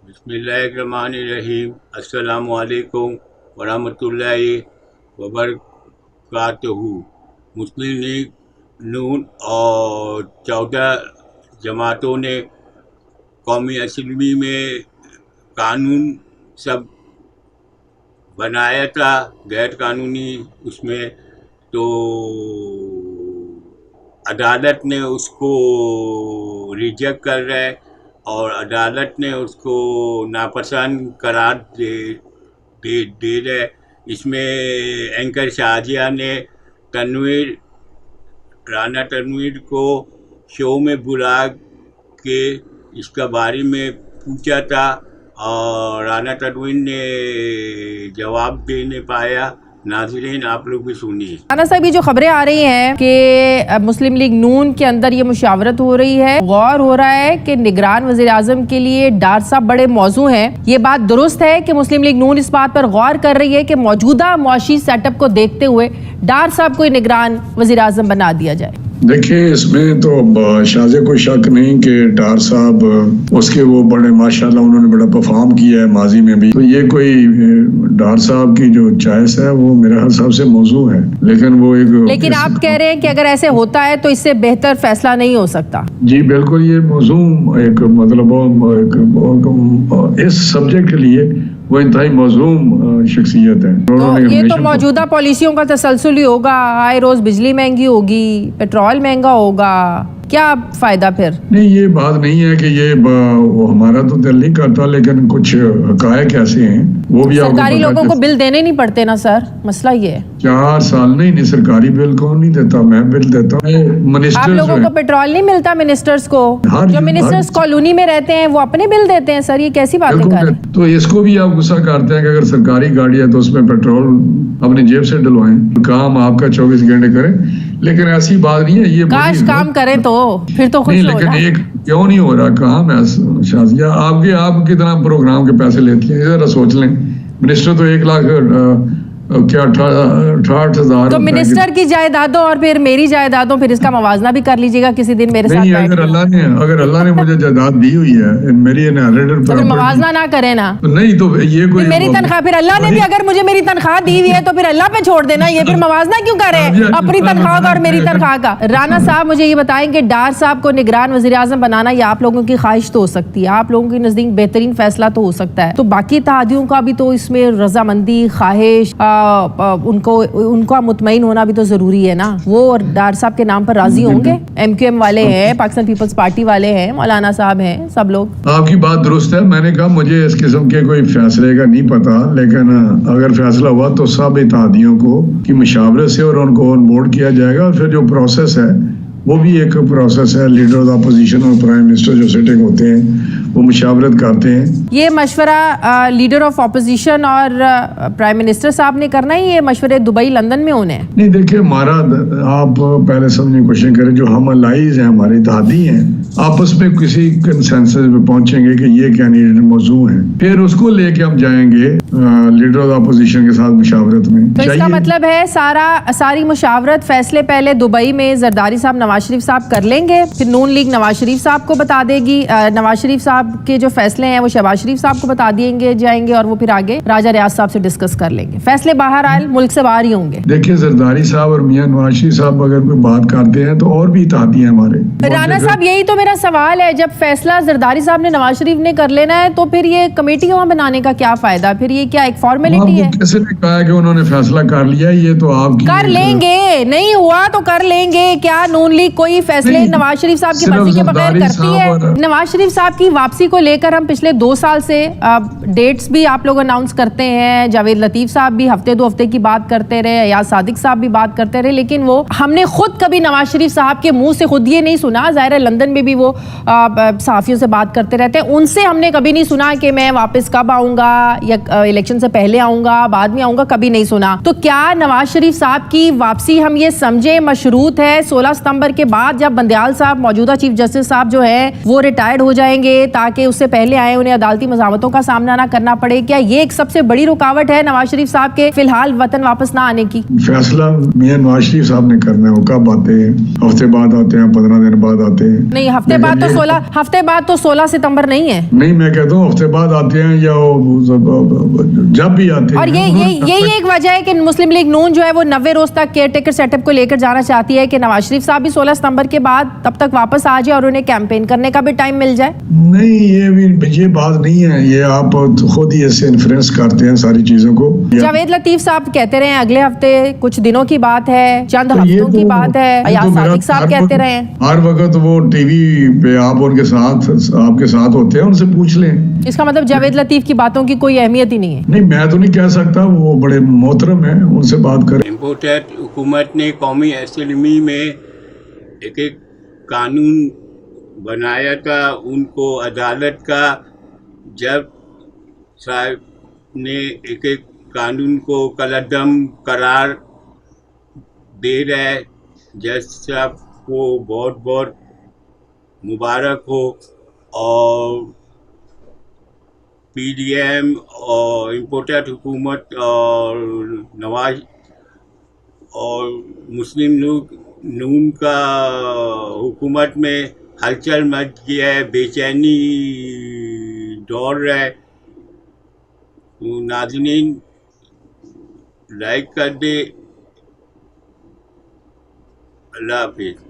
بسم اللہ الرحمن الرحیم. السلام علیکم ورحمۃ اللہ وبرکاتہ. مسلم لیگ نون اور 14 جماعتوں نے قومی اسمبلی میں قانون سب بنایا تھا غیر قانونی اس میں، تو عدالت نے اس کو ریجیکٹ کر رہا ہے اور عدالت نے اس کو ناپسند قرار دے رہا ہے. اس میں اینکر شاہجہاں نے رانا تنویر کو شو میں بلا کے اس کے بارے میں پوچھا تھا اور رانا تنویر نے جواب دے نہیں پایا. ناظرین آپ لوگ بھی سنیے. رانا صاحب یہ جو خبریں آ رہی ہیں کہ مسلم لیگ نون کے اندر یہ مشاورت ہو رہی ہے، غور ہو رہا ہے کہ نگران وزیر اعظم کے لیے ڈار صاحب بڑے موضوع ہیں، یہ بات درست ہے کہ مسلم لیگ نون اس بات پر غور کر رہی ہے کہ موجودہ معاشی سیٹ اپ کو دیکھتے ہوئے ڈار صاحب کو نگران وزیر اعظم بنا دیا جائے؟ دیکھیں اس میں تو شاذ کوئی شک نہیں کہ ڈار صاحب اس کے وہ بڑے ماشاءاللہ انہوں نے بڑا پرفارم کیا ہے ماضی میں بھی، تو یہ کوئی ڈار صاحب کی جو چوائس ہے وہ میرے حساب سے موضوع ہے، لیکن آپ کہہ رہے ہیں کہ اگر ایسے ہوتا ہے تو اس سے بہتر فیصلہ نہیں ہو سکتا. جی بالکل، یہ موضوع ایک مطلب اس سبجیکٹ کے لیے وہ انتہائی موزوں شخصیت ہے. تو یہ تو موجودہ پالیسیوں کا تسلسل ہی ہوگا، آئے روز بجلی مہنگی ہوگی، پیٹرول مہنگا ہوگا، کیا فائدہ پھر؟ نہیں، یہ بات نہیں ہے کہ یہ وہ ہمارا تو دل نہیں کرتا، لیکن کچھ حقائق ایسے ہیں وہ بھی سرکاری لوگوں کو بل دینے نہیں پڑتے نا سر، مسئلہ یہ ہے. 4 سال نہیں سرکاری بل کون نہیں دیتا، میں بل دیتا ہوں. آپ لوگوں کو پیٹرول نہیں ملتا منسٹرز کو؟ جو منسٹرز کالونی میں رہتے ہیں وہ اپنے بل دیتے ہیں سر، یہ کیسی باتیں کر رہے ہیں؟ تو اس کو بھی آپ غصہ کرتے ہیں کہ اگر سرکاری گاڑی ہے تو اس میں پیٹرول اپنی جیب سے ڈلوائیں، کام آپ کا 24 گھنٹے کریں، لیکن ایسی بات نہیں ہے. یہ کاش کام کریں تو پھر تو خوش ہو لیکن ایک کیوں نہیں ہو رہا کام ہے شازیہ؟ آپ کتنا پروگرام کے پیسے لیتی ہیں ذرا سوچ لیں. منسٹر تو 1 لاکھ کیا 68,000 تو منسٹر کی جائیدادوں اور پھر میری جائیدادوں، پھر اس کا موازنہ بھی کر لیجیے گا کسی دن میرے ساتھ. نہیں، اگر اللہ نے مجھے جائیداد دی ہوئی ہے میری تو پھر موازنہ نہ کرے نا. نہیں تو یہ کوئی میری تنخواہ، پھر اللہ نے بھی اگر مجھے میری تنخواہ دی ہوئی ہے تو پھر اللہ پہ چھوڑ دینا، یہ پھر موازنہ کیوں کر رہے ہیں اپنی تنخواہ کا اور میری تنخواہ کا؟ رانا صاحب مجھے یہ بتائیں کہ ڈار صاحب کو نگران وزیر اعظم بنانا یہ آپ لوگوں کی خواہش تو ہو سکتی ہے، آپ لوگوں کے نزدیک بہترین فیصلہ تو ہو سکتا ہے، تو باقی اتحادیوں کا بھی تو اس میں رضامندی، خواہش، ان کو مطمئن ہونا بھی تو ضروری ہے نا. وہ ڈار صاحب کے نام پر راضی ہوں گے؟ ایم کیو ایم والے ہیں، پاکستان پیپلز پارٹی والے ہیں، مولانا صاحب ہیں، سب لوگ. آپ کی بات درست ہے. میں نے کہا مجھے اس قسم کے کوئی فیصلے کا نہیں پتا، لیکن اگر فیصلہ ہوا تو سب اتحادیوں کو کی مشاورت سے اور ان کو آن بورڈ کیا جائے گا. اور پھر جو پروسیس ہے وہ بھی ایک پروسیس ہے. لیڈر آف اپوزیشن اور پرائم منسٹر جو سیٹنگ ہوتے ہیں وہ مشاورت کرتے ہیں. یہ مشورہ لیڈر آف اپوزیشن اور پرائم منسٹر صاحب نے کرنا ہے، یہ مشورے دبئی لندن میں ہونے ہیں؟ نہیں دیکھیں، ہمارا آپ پہلے سمجھنے کی کوشش کریں، جو ہم الائز ہیں ہمارے اتحادی ہیں آپس میں کسی کنسنسس میں پہنچیں گے کہ یہ کینڈیڈیٹ موضوع ہیں، پھر اس کو لے کے ہم جائیں گے لیڈر آف اپوزیشن کے ساتھ مشاورت میں. تو اس کا مطلب ہے ساری مشاورت فیصلے پہلے دبئی میں زرداری صاحب نواز شریف صاحب کر لیں گے، پھر نون لیگ نواز شریف صاحب کو بتا دے گی، نواز شریف صاحب کے جو فیصلے ہیں وہ شہباز شریف صاحب کو بتا دیں گے جائیں گے، اور وہ پھر آگے راجہ ریاض صاحب سے ڈسکس کر لیں گے. فیصلے باہر آئے ملک سے باہر ہی ہوں گے. دیکھیں زرداری صاحب اور میاں نواز شریف صاحب اگر کوئی بات کرتے ہیں تو اور بھی اتحادی ہیں ہمارے. رانا صاحب یہی تو میرا سوال ہے، جب فیصلہ زرداری صاحب نے نواز شریف نے کر لینا ہے تو پھر یہ کمیٹی وہاں بنانے کا کیا فائدہ؟ پھر یہ کیا ایک فارمیلٹی ہے؟ کیسے نے کہا کہ انہوں نے فیصلہ کر لیا؟ یہ تو آپ کر لیں گے، نہیں ہوا تو کر لیں گے. کیا نون لیگ کوئی فیصلے نواز شریف صاحب کی مرضی کے بغیر کرتی ہے؟ نواز شریف صاحب کی واپسی کو لے کر ہم پچھلے 2 سال سے ڈیٹس بھی آپ لوگ اناؤنس کرتے ہیں، جاوید لطیف صاحب بھی ہفتے 2 ہفتے کی بات کرتے رہے، یا صادق صاحب بھی بات کرتے رہے، لیکن وہ ہم نے خود کبھی نواز شریف صاحب کے منہ سے خود یہ نہیں سنا. ظاہر ہے لندن میں بھی وہ صحافیوں سے بات کرتے رہتے ہیں، ان سے ہم نے کبھی نہیں سنا کہ میں واپس کب آؤں گا یا الیکشن سے پہلے آؤں گا بعد میں آؤں گا، کبھی نہیں سنا. تو کیا نواز شریف صاحب کی واپسی ہم یہ سمجھیں یہ مشروط ہے 16 ستمبر کے بعد جب بندیال صاحب موجودہ چیف جسٹس صاحب جو ہے وہ ریٹائرڈ ہو جائیں گے تاکہ اس سے پہلے آئے انہیں عدالتی مزاحمتوں کا سامنا نہ کرنا پڑے، کیا یہ ایک سب سے بڑی رکاوٹ ہے نواز شریف صاحب کے فی الحال وطن واپس نہ آنے کی؟ فیصلہ میاں نواز شریف صاحب نے کرنا ہے، وہ کب آتے ہیں؟ ہفتے بعد آتے ہیں، 15 دن بعد آتے ہیں؟ نہیں، ہفتے بعد تو 16 ستمبر نہیں ہے. نہیں، میں کہتا ہوں ہفتے بعد آتے ہیں یا جب بھی آتے ہیں. اور یہی ایک وجہ ہے کہ مسلم لیگ نون جو ہے وہ 90 روز تک کیئر ٹیکر سیٹ اپ کو لے کر جانا چاہتی ہے کہ نواز شریف صاحب بھی 16 ستمبر کے بعد تب تک واپس آ جائے اور انہیں کیمپین کرنے کا بھی ٹائم مل جائے. نہیں، یہ بات نہیں ہے، یہ آپ خود ہی ایسے انفلوئنس کرتے ہیں ساری چیزوں کو. جاوید لطیف صاحب کہتے رہے ہیں اگلے ہفتے، کچھ دنوں کی بات ہے، چند ہفتوں کی بات ہے. ایاز صادق صاحب کہتے رہے ہیں ہر وقت وہ ٹی وی پہ آپ ان کے ساتھ آپ کے ساتھ ہوتے ہیں، ان سے پوچھ لیں. اس کا مطلب جاوید لطیف کی باتوں کی کوئی اہمیت ہی نہیں ہے. نہیں، میں تو نہیں کہہ سکتا، وہ بڑے محترم ہیں، ان سے بات کریں. امپورٹنٹ حکومت نے قومی اسمبلی میں ایک قانون بنایا تھا، ان کو عدالت کا جج صاحب نے ایک قانون کو کالعدم قرار دے رہا ہے. جج صاحب کو بہت بہت مبارک ہو. اور پی ڈی ایم اور امپورٹنٹ حکومت اور نواز اور مسلم لیگ نون کا حکومت میں ہلچل مچ گیا ہے، بے چینی دوڑ رہا ہے. ناظرین لائک کر دے. اللہ حافظ.